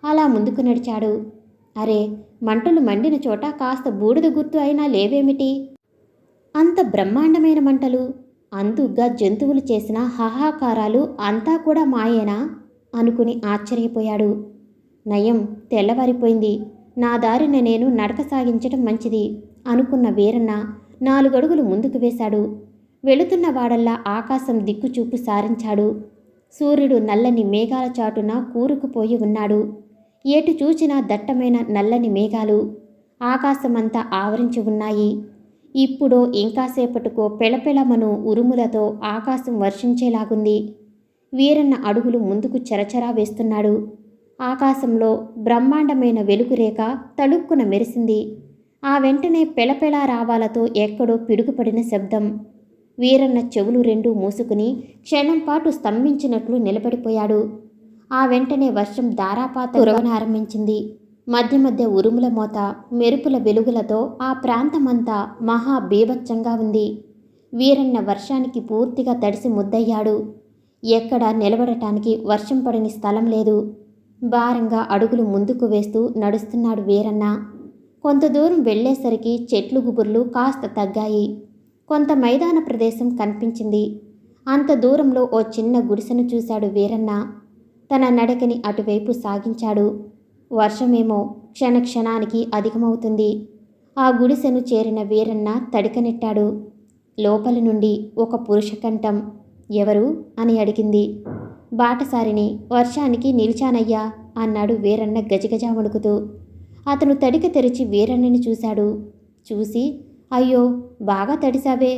అలా ముందుకు నడిచాడు. అరే, మంటలు మండిన చోట కాస్త బూడిద గుర్తు అయినా లేవేమిటి? అంత బ్రహ్మాండమైన మంటలు, అందుగ్గా జంతువులు చేసిన హాహాకారాలు అంతా కూడా మాయేనా అనుకుని ఆశ్చర్యపోయాడు. నయం, తెల్లవారిపోయింది. నా దారిన నేను నడక సాగించటం మంచిది అనుకున్న వీరన్న 4 అడుగులు ముందుకు వేశాడు. వెళుతున్న వాడల్లా ఆకాశం దిక్కుచూపు సారించాడు. సూర్యుడు నల్లని మేఘాల చాటున కూరుకుపోయి ఉన్నాడు. ఏటు చూచినా దట్టమైన నల్లని మేఘాలు ఆకాశమంతా ఆవరించి ఉన్నాయి. ఇప్పుడో ఇంకాసేపటికో పెళపెళమను ఉరుములతో ఆకాశం వర్షించేలాగుంది. వీరన్న అడుగులు ముందుకు చరచరా వేస్తున్నాడు. ఆకాశంలో బ్రహ్మాండమైన వెలుగురేఖ తళుక్కున మెరిసింది. ఆ వెంటనే పెళపెళా రావాలతో ఎక్కడో పిడుగుపడిన శబ్దం. వీరన్న చెవులు 2 మూసుకుని క్షణంపాటు స్తంభించినట్లు నిలబడిపోయాడు. ఆ వెంటనే వర్షం ధారాపాతం కురవనారంభించింది. మధ్య మధ్య ఉరుముల మోత, మెరుపుల వెలుగులతో ఆ ప్రాంతమంతా మహా బీభత్సంగా ఉంది. వీరన్న వర్షానికి పూర్తిగా తడిసి ముద్దయ్యాడు. ఎక్కడా నిలబడటానికి వర్షం పడని స్థలం లేదు. భారంగా అడుగులు ముందుకు వేస్తూ నడుస్తున్నాడు వీరన్న. కొంత దూరం వెళ్ళేసరికి చెట్లు గుబుర్లు కాస్త తగ్గాయి. కొంత మైదాన ప్రదేశం కనిపించింది. అంత దూరంలో ఓ చిన్న గుడిసెను చూశాడు వీరన్న. తన నడకని అటువైపు సాగించాడు. వర్షమేమో క్షణక్షణానికి అధికమవుతుంది. ఆ గుడిసెను చేరిన వీరన్న తడికనెట్టాడు. లోపలి నుండి ఒక పురుష కంఠం, ఎవరు అని అడిగింది. బాటసారిని, వర్షానికి నిలిచానయ్యా అన్నాడు వీరన్న గజగజా వణుకుతూ. అతను తడిక తెరిచి వీరన్నని చూశాడు. చూసి, అయ్యో, బాగా తడిసావే,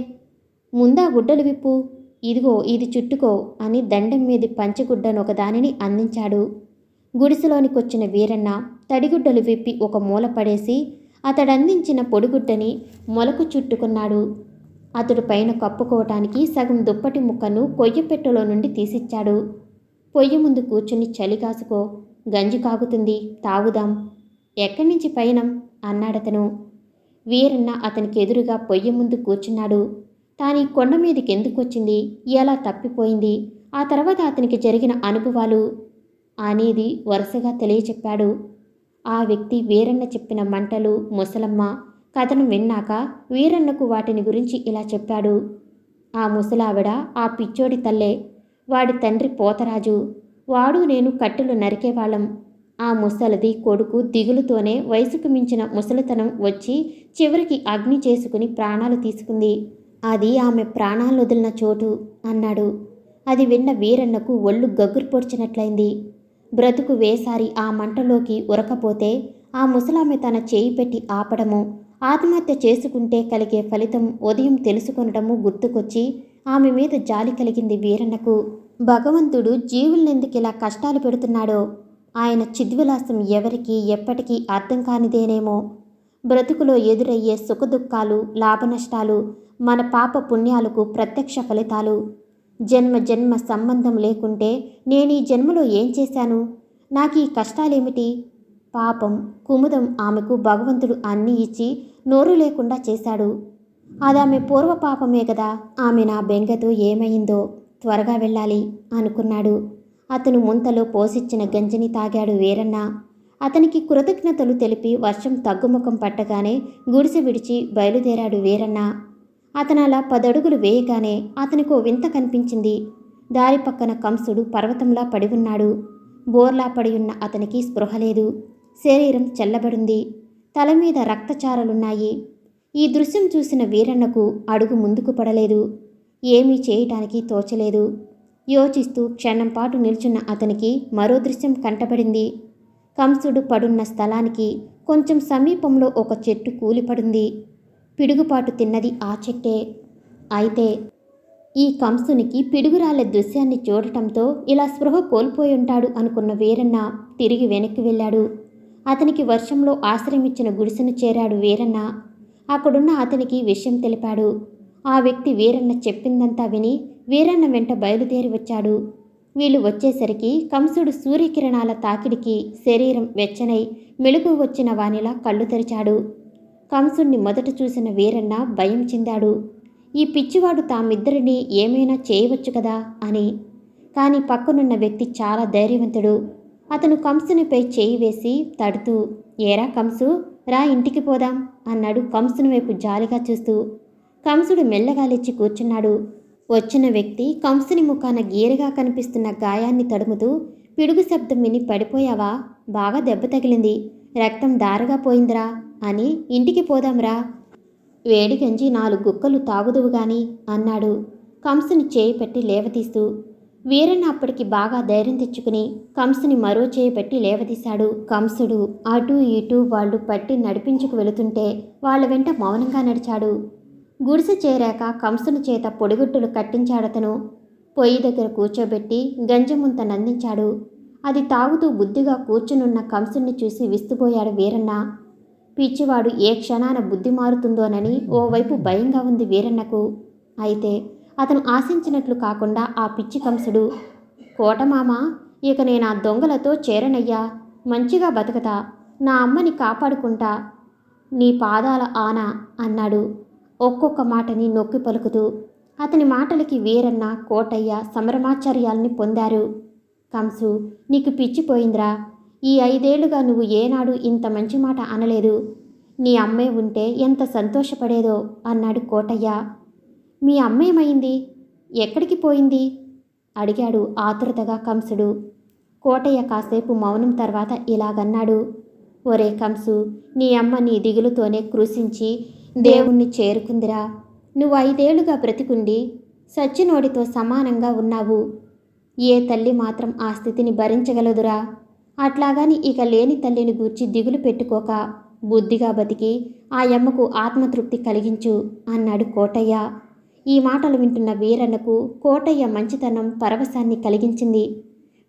ముందా గుడ్డలు విప్పు, ఇదిగో ఇది చుట్టుకో అని దండం మీది పంచగుడ్డను ఒకదానిని అందించాడు. గుడిసెలోనికొచ్చిన వీరన్న తడిగుడ్డలు విప్పి ఒక మూల పడేసి అతడందించిన పొడిగుడ్డని మొలకు చుట్టుకున్నాడు. అతడు పైన కప్పుకోవటానికి సగం దుప్పటి ముక్కను కొయ్యపెట్టెలో నుండి తీసిచ్చాడు. పొయ్యి ముందు కూర్చుని చలి కాసుకో, గంజి కాగుతుంది, తాగుదాం. ఎక్కడి నుంచి పయనం అన్నాడతను. వీరన్న అతనికి ఎదురుగా పొయ్యి ముందు కూర్చున్నాడు. తానీ కొండ మీదకి ఎందుకొచ్చింది, ఎలా తప్పిపోయింది, ఆ తర్వాత అతనికి జరిగిన అనుభవాలు అనేది వరుసగా తెలియచెప్పాడు. ఆ వ్యక్తి వీరన్న చెప్పిన మంటలు, ముసలమ్మ కథను విన్నాక వీరన్నకు వాటిని గురించి ఇలా చెప్పాడు. ఆ ముసలావిడ ఆ పిచ్చోడి తల్లే. వాడి తండ్రి పోతరాజు. వాడు నేను కట్టెలు నరికేవాళ్ళం. ఆ ముసలిది కొడుకు దిగులుతోనే వయసుకు మించిన ముసలితనం వచ్చి చివరికి అగ్ని చేసుకుని ప్రాణాలు తీసుకుంది. అది ఆమె ప్రాణాలు వదిలిన చోటు అన్నాడు. అది విన్న వీరన్నకు ఒళ్ళు గగురు పొడిచినట్లయింది. బ్రతుకు వేసారి ఆ మంటలోకి ఉరకపోతే ఆ ముసలామె తన చేయి పెట్టి ఆపడము, ఆత్మహత్య చేసుకుంటే కలిగే ఫలితం ఉదయం తెలుసుకొనడము గుర్తుకొచ్చి ఆమె మీద జాలి కలిగింది వీరన్నకు. భగవంతుడు జీవులనెందుకిలా కష్టాలు పెడుతున్నాడో, ఆయన చిద్విలాసం ఎవరికి ఎప్పటికీ అర్థం కానిదేనేమో. బ్రతుకులో ఎదురయ్యే సుఖదుఖాలు, లాభనష్టాలు మన పాప పుణ్యాలకు ప్రత్యక్ష ఫలితాలు. జన్మ జన్మ సంబంధం లేకుంటే నేనీ జన్మలో ఏం చేశాను, నాకీ కష్టాలేమిటి? పాపం కుముదం ఆమెకు భగవంతుడు అన్నీ ఇచ్చి నోరు లేకుండా చేశాడు. అదామె పూర్వపాపమే కదా. ఆమె నా బెంగతో ఏమైందో త్వరగా వెళ్ళాలి అనుకున్నాడు. అతను ముంతలో పోసిచ్చిన గంజిని తాగాడు వీరన్న. అతనికి కృతజ్ఞతలు తెలిపి వర్షం తగ్గుముఖం పట్టగానే గుడిసె విడిచి బయలుదేరాడు వీరన్న. అతను అలా 10 అడుగులు వేయగానే అతనికో వింత కనిపించింది. దారి పక్కన కంసుడు పర్వతంలా పడి ఉన్నాడు. బోర్లా పడి ఉన్న అతనికి స్పృహ లేదు. శరీరం చల్లబడింది. తల మీద రక్తచారలున్నాయి. ఈ దృశ్యం చూసిన వీరన్నకు అడుగు ముందుకు పడలేదు. ఏమీ చేయటానికి తోచలేదు. యోచిస్తూ క్షణం పాటు నిల్చున్న అతనికి మరో దృశ్యం కంటపడింది. కంసుడు పడున్న స్థలానికి కొంచెం సమీపంలో ఒక చెట్టు కూలిపడింది. పిడుగుపాటు తిన్నది ఆ చెట్టే. అయితే ఈ కంసునికి పిడుగురాళ్ల దృశ్యాన్ని చూడటంతో ఇలా స్పృహ కోల్పోయి ఉంటాడు అనుకున్న వీరన్న తిరిగి వెనక్కి వెళ్ళాడు. అతనికి వర్షంలో ఆశ్రయమిచ్చిన గుడిసెను చేరాడు వీరన్న. అక్కడున్న అతనికి విషయం తెలిపాడు. ఆ వ్యక్తి వీరన్న చెప్పిందంతా విని వీరన్న వెంట బయలుదేరి వచ్చాడు. వీళ్ళు వచ్చేసరికి కంసుడు సూర్యకిరణాల తాకిడికి శరీరం వెచ్చనై మెలుగు వచ్చిన వానిలా కళ్ళు తెరిచాడు. కంసుణ్ణి మొదట చూసిన వీరన్న భయం చెందాడు. ఈ పిచ్చివాడు తామిద్దరినీ ఏమైనా చేయవచ్చు కదా అని. కానీ పక్కనున్న వ్యక్తి చాలా ధైర్యవంతుడు. అతను కంసునిపై చేయి వేసి తడుతూ, ఏరా కంసు, రా ఇంటికి పోదాం అన్నాడు కంసుని వైపు జాలిగా చూస్తూ. కంసుడు మెల్లగా లేచి కూర్చున్నాడు. వచ్చిన వ్యక్తి కంసుని ముఖాన గీరగా కనిపిస్తున్న గాయాన్ని తడుముతూ, పిడుగు శబ్దం విని పడిపోయావా? బాగా దెబ్బ తగిలింది, రక్తం దారగా పోయిందిరా అని ఇంటికి పోదాంరా. వేడిగంజి 4 గుక్కలు తాగుదువు గాని అన్నాడు కంసుని చేయి పెట్టి లేవతీస్తూ. వీరన్న అప్పటికి బాగా ధైర్యం తెచ్చుకుని కంసుని మరో చేయి పెట్టి లేవదీశాడు. కంసుడు అటూ ఇటూ వాళ్ళు పట్టి నడిపించుకు వెళుతుంటే వాళ్ళ వెంట మౌనంగా నడిచాడు. గుడిసె చేరాక కంసుని చేత పొడిగుట్టులు కట్టించాడతను. పొయ్యి దగ్గర కూర్చోబెట్టి గంజముంత నందించాడు. అది తాగుతూ బుద్ధిగా కూర్చునున్న కంసుని చూసి విస్తుపోయాడు వీరన్న. పిచ్చివాడు ఏ క్షణాన బుద్ధి మారుతుందోనని ఓవైపు భయంగా ఉంది వీరన్నకు. అయితే అతను ఆశించినట్లు కాకుండా ఆ పిచ్చి కంసుడు, కోటమామ, ఇక నేను ఆ దొంగలతో చేరనయ్యా, మంచిగా బతకతా, నా అమ్మని కాపాడుకుంటా, నీ పాదాల ఆన అన్నాడు ఒక్కొక్క మాటని నొక్కి పలుకుతూ. అతని మాటలకి వీరన్న, కోటయ్య సంభ్రమాశ్చర్యాల్ని పొందారు. కంసు, నీకు పిచ్చిపోయిందిరా. ఈ 5 ఏళ్లుగా నువ్వు ఏనాడు ఇంత మంచి మాట అనలేదు. నీ అమ్మే ఉంటే ఎంత సంతోషపడేదో అన్నాడు కోటయ్య. మీ అమ్మేమైంది, ఎక్కడికి పోయింది అడిగాడు ఆతురతగా కంసుడు. కోటయ్య కాసేపు మౌనం తర్వాత ఇలాగన్నాడు. ఒరే కంసు, నీ అమ్మ నీ దిగులుతోనే కృషించి దేవుణ్ణి చేరుకుందిరా. నువ్వు 5 ఏళ్లుగా బ్రతికుండి సచ్చినోడితో సమానంగా ఉన్నావు. ఏ తల్లి మాత్రం ఆ స్థితిని భరించగలదురా? అట్లాగని ఇక లేని తల్లిని గూర్చి దిగులు పెట్టుకోక బుద్ధిగా బతికి ఆ అమ్మకు ఆత్మతృప్తి కలిగించు అన్నాడు కోటయ్య. ఈ మాటలు వింటున్న వీరన్నకు కోటయ్య మంచితనం పరవశాన్ని కలిగించింది.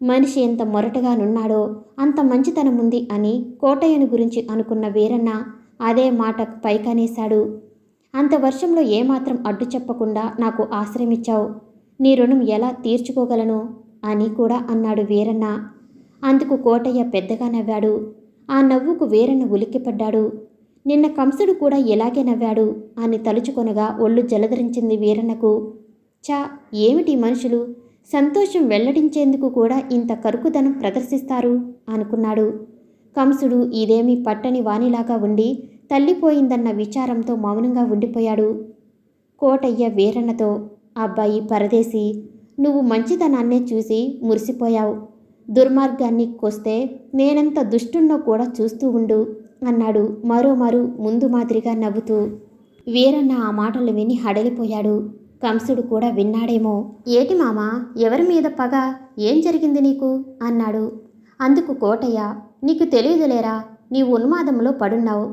మనిషి ఎంత మొరటగానున్నాడో అంత మంచితనం ఉంది అని కోటయ్యను గురించి అనుకున్న వీరన్న అదే మాట పైకనేశాడు. అంత వర్షంలో ఏమాత్రం అడ్డు చెప్పకుండా నాకు ఆశ్రయమిచ్చావు, నీ రుణం ఎలా తీర్చుకోగలను అని కూడా అన్నాడు వీరన్న. అందుకు కోటయ్య పెద్దగా నవ్వాడు. ఆ నవ్వుకు వీరన్న ఉలిక్కిపడ్డాడు. నిన్న కంసుడు కూడా ఇలాగే నవ్వాడు అని తలుచుకొనగా ఒళ్ళు జలధరించింది వీరన్నకు. చా, ఏమిటి మనుషులు, సంతోషం వెల్లడించేందుకు కూడా ఇంత కరుకుదనం ప్రదర్శిస్తారు అనుకున్నాడు. కంసుడు ఇదేమీ పట్టని వానిలాగా ఉండి తల్లిపోయిందన్న విచారంతో మౌనంగా ఉండిపోయాడు. కోటయ్య వీరన్నతో, అబ్బాయి పరదేశి, నువ్వు మంచితనాన్నే చూసి మురిసిపోయావు. దుర్మార్గాన్ని కొస్తే నేనెంత దుష్టున్నో కూడా చూస్తూ ఉండు అన్నాడు మరోమారు ముందు మాదిరిగా నవ్వుతూ. వీరన్న ఆ మాటలు విని హడలిపోయాడు. కంసుడు కూడా విన్నాడేమో. ఏటి మామా, ఎవరి మీద పగ, ఏం జరిగింది నీకు అన్నాడు. అందుకు కోటయ్య, నీకు తెలియదులేరా, నీవు ఉన్మాదంలో పడున్నావు.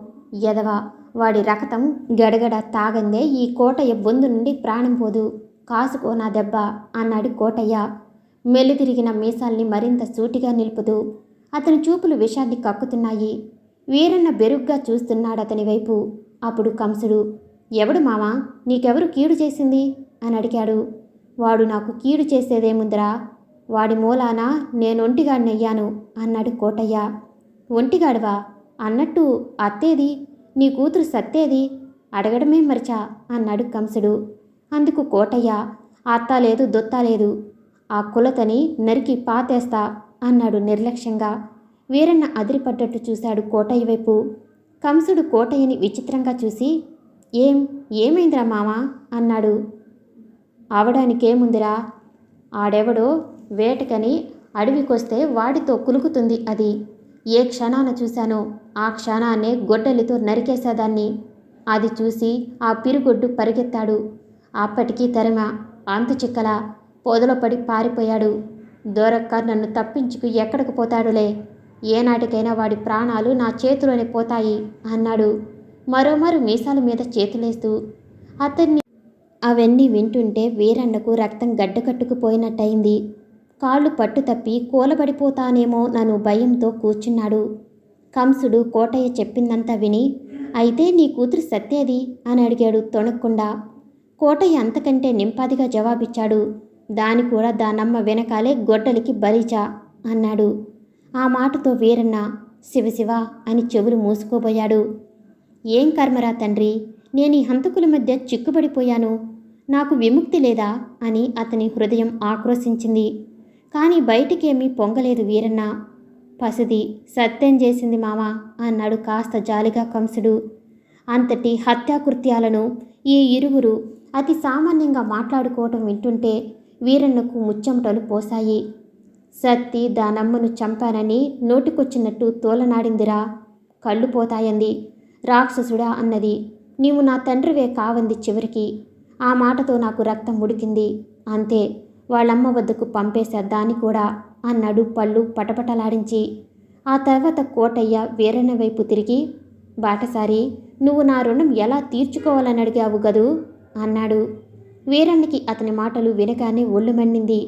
ఎదవా, వాడి రక్తం గడగడ తాగందే ఈ కోటయ్య బొందు నుండి ప్రాణం పోదు. కాసుకో నా దెబ్బ అన్నాడు కోటయ్య మెల్లితిరిగిన మీసాల్ని మరింత సూటిగా నిలుపుతూ. అతని చూపులు విషాన్ని కక్కుతున్నాయి. వీరన్న బెరుగ్గా చూస్తున్నాడతని వైపు. అప్పుడు కంసుడు, ఎవడు మామా, నీకెవరు కీడు చేసింది అని అడిగాడు. వాడు నాకు కీడు చేసేదేముందిరా, వాడి మూలాన నేనొంటిగాడినయ్యాను అన్నాడు కోటయ్య. ఒంటిగాడువా? అన్నట్టు అత్తేది, నీ కూతురు సత్తేది అడగడమే మరిచా అన్నాడు కంసుడు. అందుకు కోటయ్య, అత్త లేదు దొత్తా లేదు, ఆ కులతని నరికి పాతేస్తా అన్నాడు నిర్లక్ష్యంగా. వీరన్న అదిరిపడ్డట్టు చూశాడు కోటయ్య వైపు. కంసుడు కోటయ్యని విచిత్రంగా చూసి, ఏమైందిరా మామా అన్నాడు. అవడానికేముందిరా, ఆడెవడో వేటకని అడవికొస్తే వాడితో కులుకుతుంది అది. ఏ క్షణాన చూశానో ఆ క్షణాన్నే గొడ్డలితో నరికేసేదాన్ని. అది చూసి ఆ పిరుగొడ్డు పరిగెత్తాడు. అప్పటికీ తరిమ అంతు చిక్కలా పొదలో పడి పారిపోయాడు. దొరక్క నన్ను తప్పించుకు ఎక్కడికి పోతాడులే, ఏనాటికైనా వాడి ప్రాణాలు నా చేతిలోనే పోతాయి అన్నాడు మరోమారు మీసాల మీద చేతులేస్తూ. అతన్ని అవన్నీ వింటుంటే వీరన్నకు రక్తం గడ్డకట్టుకుపోయినట్టయింది. కాళ్ళు పట్టు తప్పి కూలబడిపోతానేమో నన్ను భయంతో కూర్చున్నాడు. కంసుడు కోటయ్య చెప్పిందంతా విని, అయితే నీ కూతురు సత్యేది అని అడిగాడు తొణక్కుండా. కోటయ్య అంతకంటే నింపాదిగా జవాబిచ్చాడు. దాని కూడా దానమ్మ వెనకాలే గొడ్డలికి బలిచా అన్నాడు. ఆ మాటతో వీరన్న శివశివ అని చెవులు మూసుకోబోయాడు. ఏం కర్మరా తండ్రి, నేను ఈ హంతకుల మధ్య చిక్కుబడిపోయాను, నాకు విముక్తి లేదా అని అతని హృదయం ఆక్రోశించింది. కానీ బయటికేమీ పొంగలేదు వీరన్న. పసిది సత్యం చేసింది మామా అన్నాడు కాస్త జాలిగా కంసుడు. అంతటి హత్యాకృత్యాలను ఈ ఇరువురు అతి సామాన్యంగా మాట్లాడుకోవటం వింటుంటే వీరన్నకు ముచ్చెమటలు పోసాయి. సత్తి దానమ్మను చంపానని నోటికొచ్చినట్టు తోలనాడిందిరా. కళ్ళు పోతాయంది. రాక్షసుడా అన్నది. నీవు నా తండ్రివే కావంది చివరికి. ఆ మాటతో నాకు రక్తం ఉడికింది. అంతే, వాళ్ళమ్మ వద్దకు పంపేసేద్దాన్ని కూడా అన్నాడు పళ్ళు పటపటలాడించి. ఆ తర్వాత కోటయ్య వీరన్న వైపు తిరిగి, బాటసారి, నువ్వు నా రుణం ఎలా తీర్చుకోవాలని అడిగావు గదూ అన్నాడు. వీరన్నకి అతని మాటలు వినగానే ఒళ్ళు మండింది.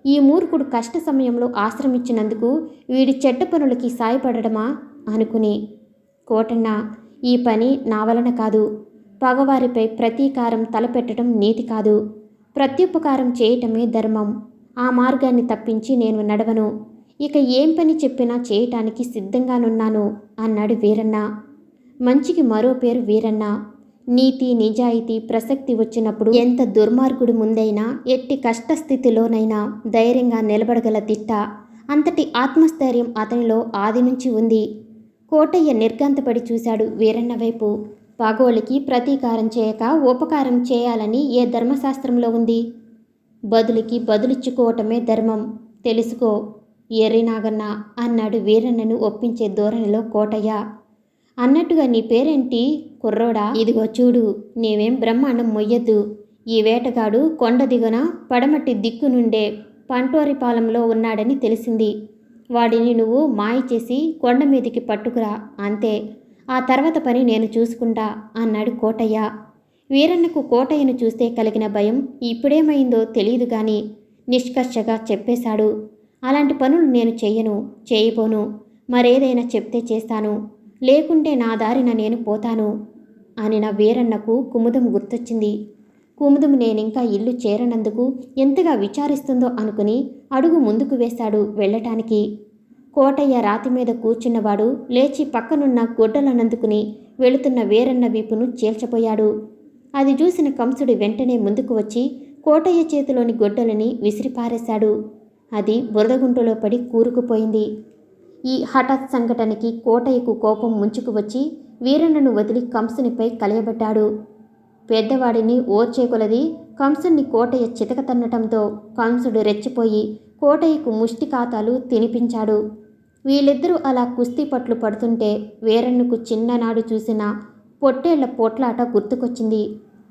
ఈ మూర్ఖుడు కష్ట సమయంలో ఆశ్రమించినందుకు వీడి చెడ్డ పనులకి సాయపడడమా అనుకుని, కోటన్న, ఈ పని నా వలన కాదు. పగవారిపై ప్రతీకారం తలపెట్టడం నీతి కాదు. ప్రత్యుపకారం చేయటమే ధర్మం. ఆ మార్గాన్ని తప్పించి నేను నడవను. ఇక ఏం పని చెప్పినా చేయటానికి సిద్ధంగానున్నాను అన్నాడు వీరన్న. మంచికి మరో పేరు వీరన్న. నీతి నిజాయితీ ప్రసక్తి వచ్చినప్పుడు ఎంత దుర్మార్గుడి ముందైనా ఎట్టి కష్టస్థితిలోనైనా ధైర్యంగా నిలబడగల దిట్ట. అంతటి ఆత్మస్థైర్యం అతనిలో ఆది నుంచి ఉంది. కోటయ్య నిర్ఘాంతపడి చూశాడు వీరన్న వైపు. పగోలికి ప్రతీకారం చేయక ఉపకారం చేయాలని ఏ ధర్మశాస్త్రంలో ఉంది? బదులుకి బదులిచ్చుకోవటమే ధర్మం, తెలుసుకో ఎర్రినాగన్న అన్నాడు వీరన్నను ఒప్పించే ధోరణిలో కోటయ్య. అన్నట్టుగా నీ పేరేంటి కుర్రోడా? ఇదిగో చూడు, నీవేం బ్రహ్మాండం మొయ్యొద్దు. ఈ వేటగాడు కొండ దిగున పడమటి దిక్కు నుండే పంటోరిపాలెంలో ఉన్నాడని తెలిసింది. వాడిని నువ్వు మాయ చేసి కొండ మీదికి పట్టుకురా, అంతే. ఆ తర్వాత పని నేను చూసుకుంటా అన్నాడు కోటయ్య. వీరన్నకు కోటయ్యను చూస్తే కలిగిన భయం ఇప్పుడేమైందో తెలియదు గాని నిష్కర్షగా చెప్పేశాడు. అలాంటి పనులు నేను చెయ్యను, చేయబోను. మరేదైనా చెప్తే చేస్తాను, లేకుంటే నా దారిన నేను పోతాను అని నా వీరన్నకు కుముదం గుర్తొచ్చింది. కుముదం నేనింకా ఇల్లు చేరనందుకు ఎంతగా విచారిస్తుందో అనుకుని అడుగు ముందుకు వేశాడు వెళ్ళటానికి. కోటయ్య రాతి మీద కూర్చున్నవాడు లేచి పక్కనున్న గొడ్డలనందుకుని వెళుతున్న వీరన్న వీపును చీల్చపోయాడు. అది చూసిన కంసుడు వెంటనే ముందుకు వచ్చి కోటయ్య చేతిలోని గొడ్డలిని విసిరిపారేశాడు. అది బురదగుంటలో పడి కూరుకుపోయింది. ఈ హఠాత్ సంఘటనకి కోటయ్యకు కోపం ముంచుకు వచ్చి వీరన్నను వదిలి కంసునిపై కలియబడ్డాడు. పెద్దవాడిని ఓర్చేకొలది కంసుని కోటయ్య చితకతన్నటంతో కంసుడు రెచ్చిపోయి కోటయ్యకు ముష్టికాతాలు తినిపించాడు. వీళ్ళిద్దరూ అలా కుస్తీ పట్లు పడుతుంటే వీరన్నకు చిన్ననాడు చూసిన పొట్టేళ్ల పోట్లాట గుర్తుకొచ్చింది.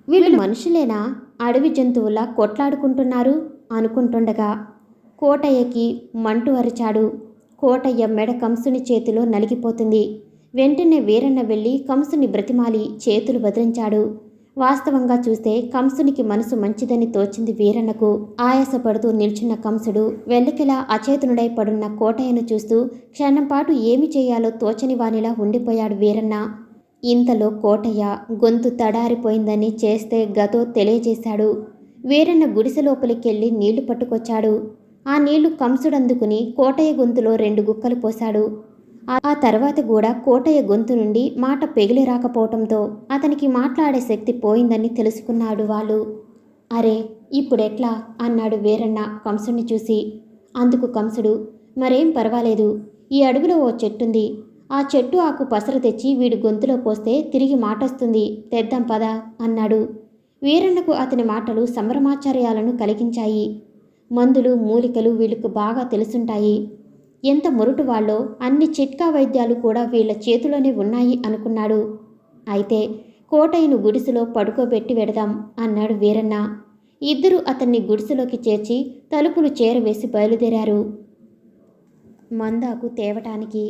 వీళ్ళు మనుషులేనా, అడవి జంతువులా కొట్లాడుకుంటున్నారు అనుకుంటుండగా కోటయ్యకి మంటు అరిచాడు. కోటయ్య మెడ కంసుని చేతిలో నలిగిపోతుంది. వెంటనే వీరన్న వెళ్ళి కంసుని బ్రతిమాలి చేతులు బదిలించాడు. వాస్తవంగా చూస్తే కంసునికి మనసు మంచిదని తోచింది వీరన్నకు. ఆయాసపడుతూ నిల్చున్న కంసుడు వెల్లకిలా అచేతనుడై పడున్న కోటయ్యను చూస్తూ క్షణంపాటు ఏమి చేయాలో తోచని వానిలా ఉండిపోయాడు వీరన్న. ఇంతలో కోటయ్య గొంతు తడారిపోయిందని చేస్తే గతో తెలియజేశాడు. వీరన్న గుడిసె లోపలికెళ్ళి నీళ్లు పట్టుకొచ్చాడు. ఆ నీళ్లు కంసుడందుకుని కోటయ్య గొంతులో 2 గుక్కలు పోశాడు. ఆ తర్వాత కూడా కోటయ్య గొంతు నుండి మాట పెగిలి రాకపోవటంతో అతనికి మాట్లాడే శక్తి పోయిందని తెలుసుకున్నాడు వాళ్ళు. అరే ఇప్పుడెట్లా అన్నాడు వీరన్న కంసుడిని చూసి. అందుకు కంసుడు, మరేం పర్వాలేదు, ఈ అడవిలో ఓ చెట్టుంది. ఆ చెట్టు ఆకు పసరు తెచ్చి వీడి గొంతులో పోస్తే తిరిగి మాటొస్తుంది, తెద్దాం పదా అన్నాడు. వీరన్నకు అతని మాటలు సంభ్రమాచార్యాలను కలిగించాయి. మందులు మూలికలు వీళ్ళకు బాగా తెలుసుంటాయి. ఎంత మొరుటు వాళ్ళో అన్ని చిట్కా వైద్యాలు కూడా వీళ్ళ చేతిలోనే ఉన్నాయి అనుకున్నాడు. అయితే కోటయ్యను గుడిసెలో పడుకోబెట్టి వెడదాం అన్నాడు వీరన్న. ఇద్దరూ అతన్ని గుడిసెలోకి చేర్చి తలుపులు చేరవేసి బయలుదేరారు మందాకు తేవటానికి.